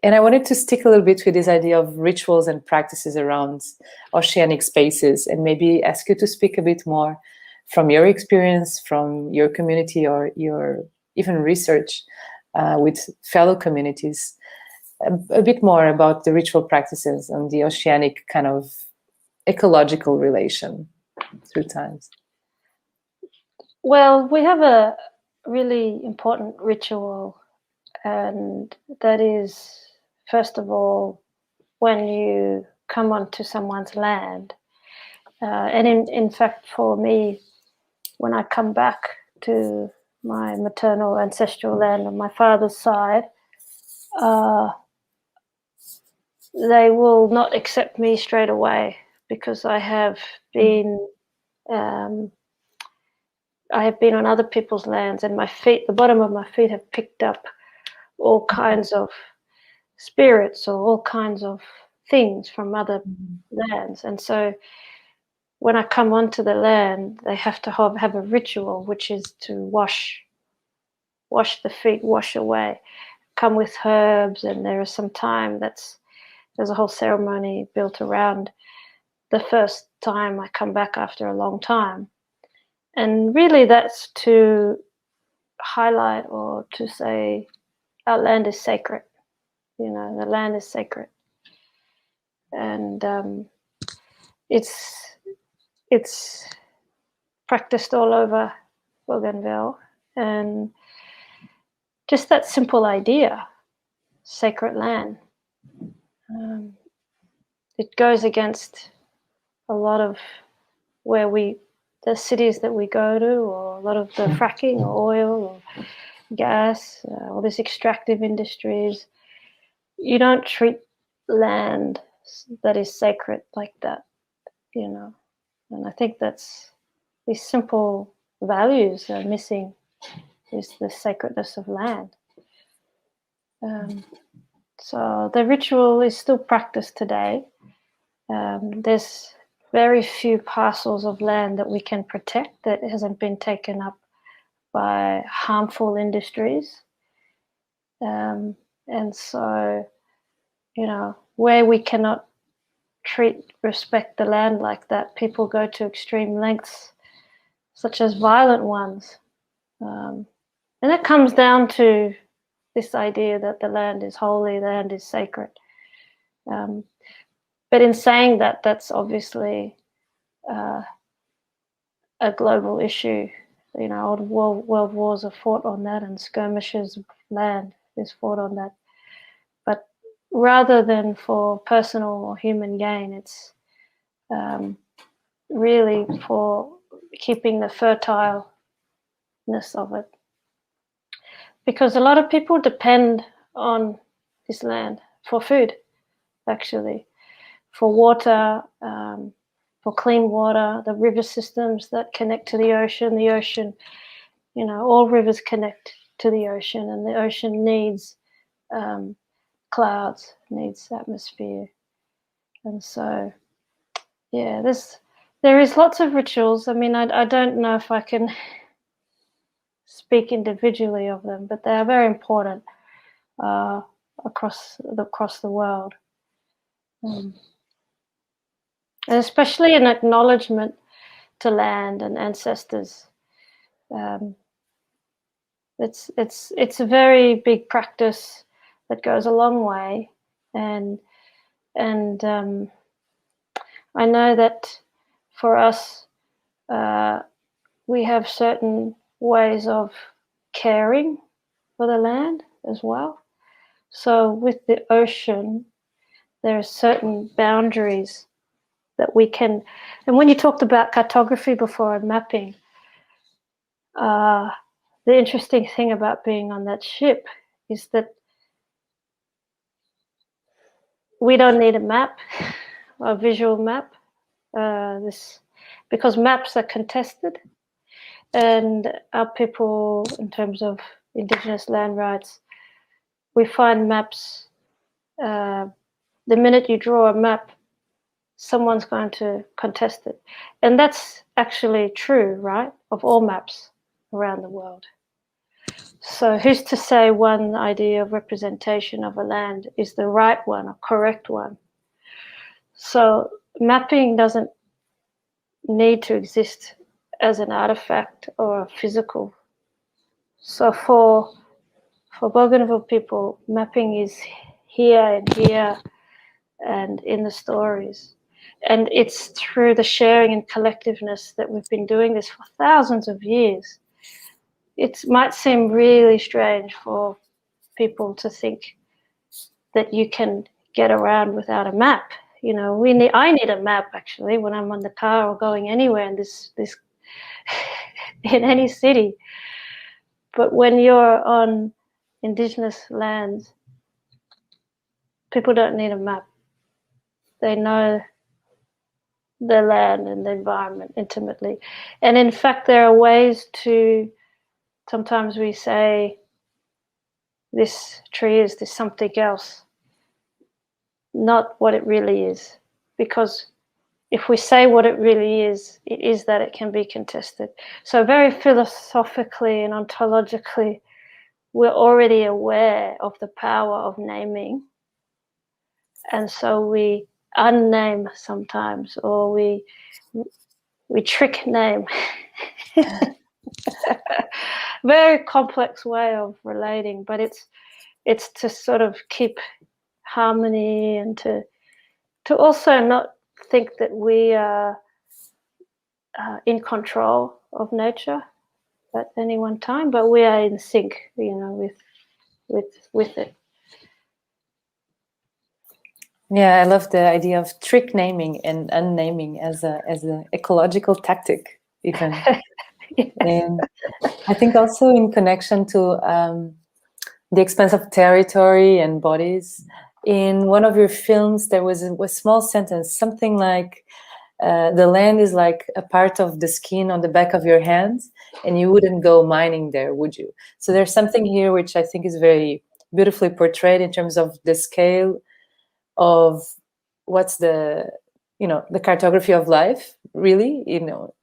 And I wanted to stick a little bit with this idea of rituals and practices around oceanic spaces, and maybe ask you to speak a bit more from your experience, from your community, or your even research with fellow communities, a bit more about the ritual practices and the oceanic kind of ecological relation through times. Well, we have a really important ritual, and that is, first of all, when you come onto someone's land. And in fact, for me, when I come back to my maternal ancestral land on my father's side, they will not accept me straight away, because I have been on other people's lands, and my feet, the bottom of my feet, have picked up all kinds of spirits or all kinds of things from other lands. And so when I come onto the land, they have to have a ritual, which is to wash the feet, wash away, come with herbs, and there is some time there's a whole ceremony built around the first time I come back after a long time. And really that's to highlight or to say our land is sacred. You know, the land is sacred. And it's practiced all over Bougainville. And just that simple idea, sacred land, it goes against a lot of the cities that we go to, or a lot of the fracking or oil or gas, all these extractive industries. You don't treat land that is sacred like that, you know. And I think that's these simple values are missing, is the sacredness of land. So the ritual is still practiced today. There's very few parcels of land that we can protect that hasn't been taken up by harmful industries. And so, you know, where we cannot respect the land like that, people go to extreme lengths, such as violent ones. And it comes down to this idea that the land is holy, the land is sacred. But in saying that, that's obviously a global issue. You know, old world wars are fought on that, and skirmishes of land is fought on that. But rather than for personal or human gain, it's really for keeping the fertileness of it. Because a lot of people depend on this land for food, actually, for water, for clean water, the river systems that connect to the ocean. The ocean, you know, all rivers connect to the ocean, and the ocean needs clouds, needs atmosphere. And so, yeah, there is lots of rituals. I mean, I don't know if I can speak individually of them, but they are very important across the world. And especially an acknowledgement to land and ancestors. It's a very big practice that goes a long way, and I know that for us, we have certain ways of caring for the land as well. So with the ocean, there are certain boundaries that we can, and when you talked about cartography before and mapping, The interesting thing about being on that ship is that we don't need a map, a visual map, because maps are contested, and our people, in terms of indigenous land rights, we find maps. The minute you draw a map, someone's going to contest it, and that's actually true, right, of all maps around the world. So who's to say one idea of representation of a land is the right one or correct one? So mapping doesn't need to exist as an artifact or a physical. So for Bougainville people, mapping is here and here and in the stories. And it's through the sharing and collectiveness that we've been doing this for thousands of years. It might seem really strange for people to think that you can get around without a map. You know, I need a map actually when I'm on the car or going anywhere in this in any city. But when you're on indigenous lands, people don't need a map. They know the land and the environment intimately. And in fact, there are ways to, sometimes we say, this tree is this something else, not what it really is. Because if we say what it really is, it is that it can be contested. So very philosophically and ontologically, we're already aware of the power of naming. And so we unname sometimes, or we trick name. Very complex way of relating, but it's to sort of keep harmony and to also not think that we are in control of nature at any one time, but we are in sync, you know, with it. Yeah, I love the idea of trick naming and unnaming as an ecological tactic, even. Yes. And I think also in connection to the expanse of territory and bodies. In one of your films, there was a small sentence, something like, the land is like a part of the skin on the back of your hands, and you wouldn't go mining there, would you? So there's something here which I think is very beautifully portrayed in terms of the scale of what's the cartography of life, really.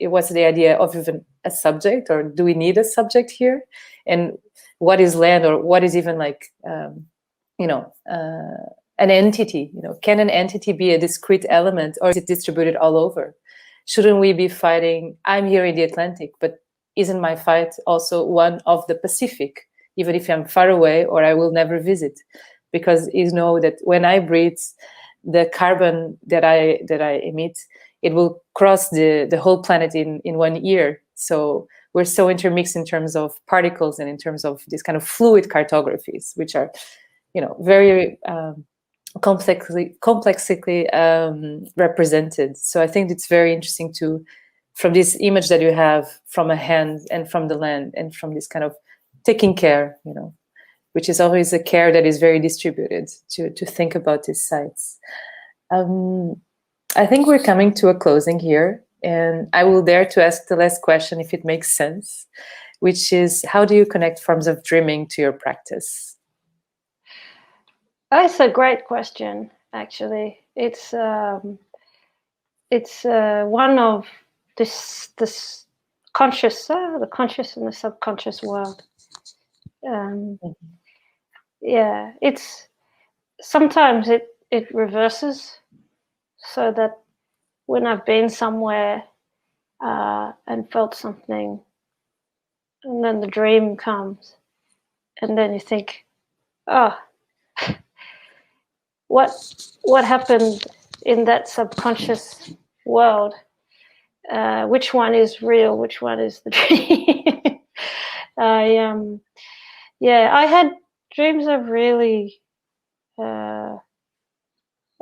What's the idea of even a subject, or do we need a subject here? And what is land, or what is even like an entity? Can an entity be a discrete element, or is it distributed all over? Shouldn't we be fighting? I'm here in the Atlantic, but isn't my fight also one of the Pacific, even if I'm far away or I will never visit? Because you know that when I breathe, the carbon that I emit, it will cross the whole planet in 1 year. So we're so intermixed in terms of particles and in terms of this kind of fluid cartographies, which are, very complexly represented. So I think it's very interesting from this image that you have from a hand and from the land and from this kind of taking care, which is always a care that is very distributed to think about these sites. I think we're coming to a closing here, and I will dare to ask the last question, if it makes sense, which is, how do you connect forms of dreaming to your practice? That's a great question, actually. It's one of this conscious, the conscious and the subconscious world. Yeah, it's sometimes it reverses, so that when I've been somewhere and felt something, and then the dream comes, and then you think, oh, what happened in that subconscious world? Which one is real? Which one is the dream? I had dreams of really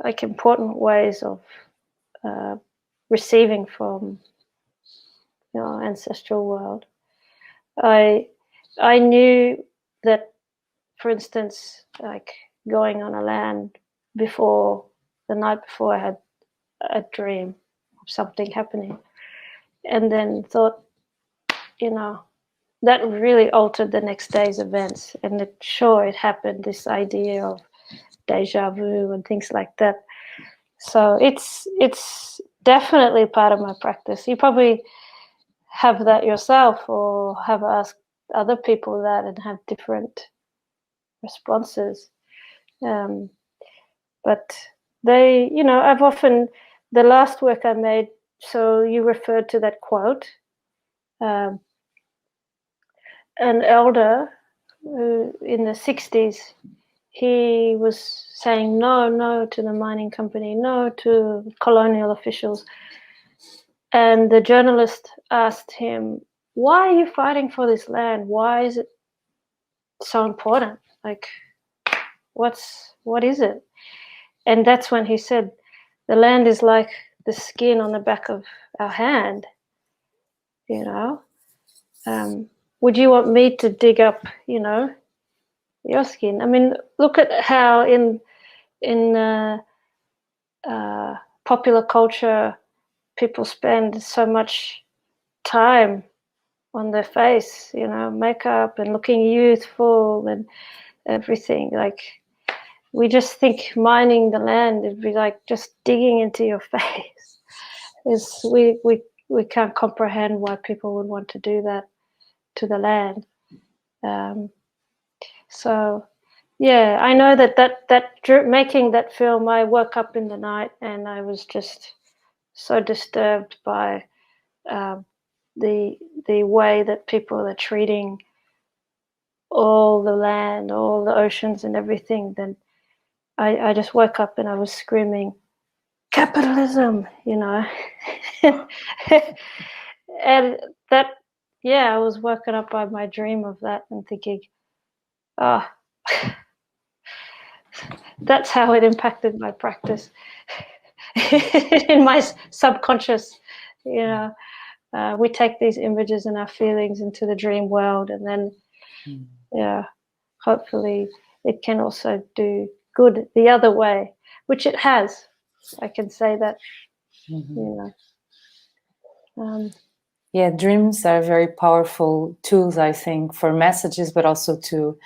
like important ways of receiving from ancestral world. I knew that, for instance, like going on a land before, the night before, I had a dream of something happening, and then thought, that really altered the next day's events. And it happened, this idea of deja vu and things like that. So it's definitely part of my practice. You probably have that yourself, or have asked other people that and have different responses. But they, I've often, the last work I made, so you referred to that quote, an elder in the 60s, he was saying no to the mining company, no to colonial officials. And the journalist asked him, why are you fighting for this land? Why is it so important? Like, what is it? And that's when he said, the land is like the skin on the back of our hand, would you want me to dig up, your skin? I mean, look at how in popular culture, people spend so much time on their face, makeup and looking youthful and everything. Like, we just think mining the land would be like just digging into your face. We can't comprehend why people would want to do that to the land. So yeah, I know that making that film, I woke up in the night and I was just so disturbed by the way that people are treating all the land, all the oceans and everything. Then I just woke up and I was screaming, capitalism, and that, I was woken up by my dream of that and thinking, that's how it impacted my practice in my subconscious. We take these images and our feelings into the dream world, and then hopefully it can also do good the other way, which it has. I can say that. Dreams are very powerful tools, I think, for messages, but also to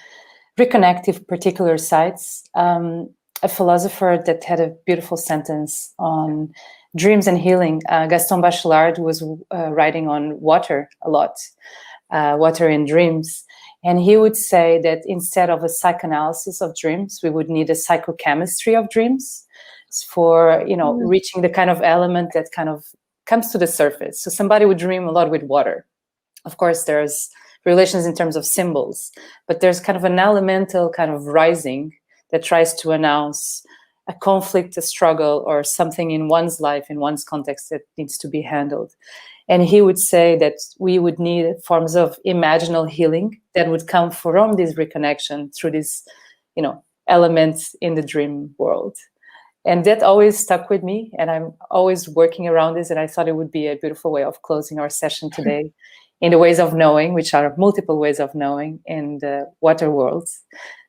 reconnect with particular sites. A philosopher that had a beautiful sentence on dreams and healing, Gaston Bachelard, was writing on water a lot, water in dreams. And he would say that instead of a psychoanalysis of dreams, we would need a psychochemistry of dreams for, reaching the kind of element that kind of comes to the surface. So somebody would dream a lot with water. Of course, there's relations in terms of symbols, but there's kind of an elemental kind of rising that tries to announce a conflict, a struggle, or something in one's life, in one's context that needs to be handled. And he would say that we would need forms of imaginal healing that would come from this reconnection through these, elements in the dream world. And that always stuck with me, and I'm always working around this, and I thought it would be a beautiful way of closing our session today in the ways of knowing, which are multiple ways of knowing in the water worlds.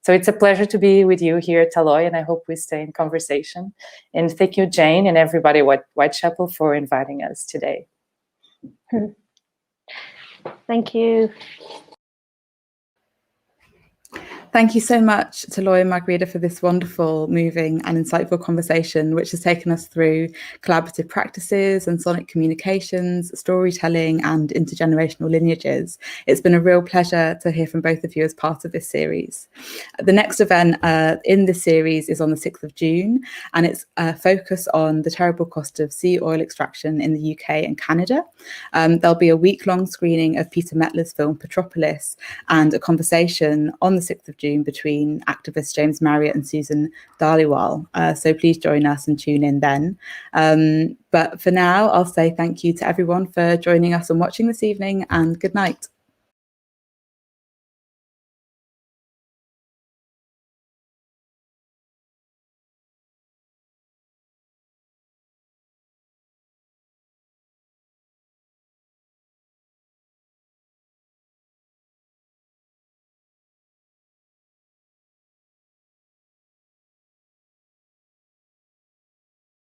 So it's a pleasure to be with you here, Taloi, and I hope we stay in conversation. And thank you, Jane, and everybody at Whitechapel for inviting us today. Thank you. Thank you so much, Taloi and Margarida, for this wonderful, moving and insightful conversation, which has taken us through collaborative practices and sonic communications, storytelling and intergenerational lineages. It's been a real pleasure to hear from both of you as part of this series. The next event in this series is on the 6th of June, and it's a focus on the terrible cost of sea oil extraction in the UK and Canada. There'll be a week-long screening of Peter Metler's film Petropolis and a conversation on the 6th of June between activists James Marriott and Susan Dhaliwal. So please join us and tune in then. But for now, I'll say thank you to everyone for joining us and watching this evening, and good night.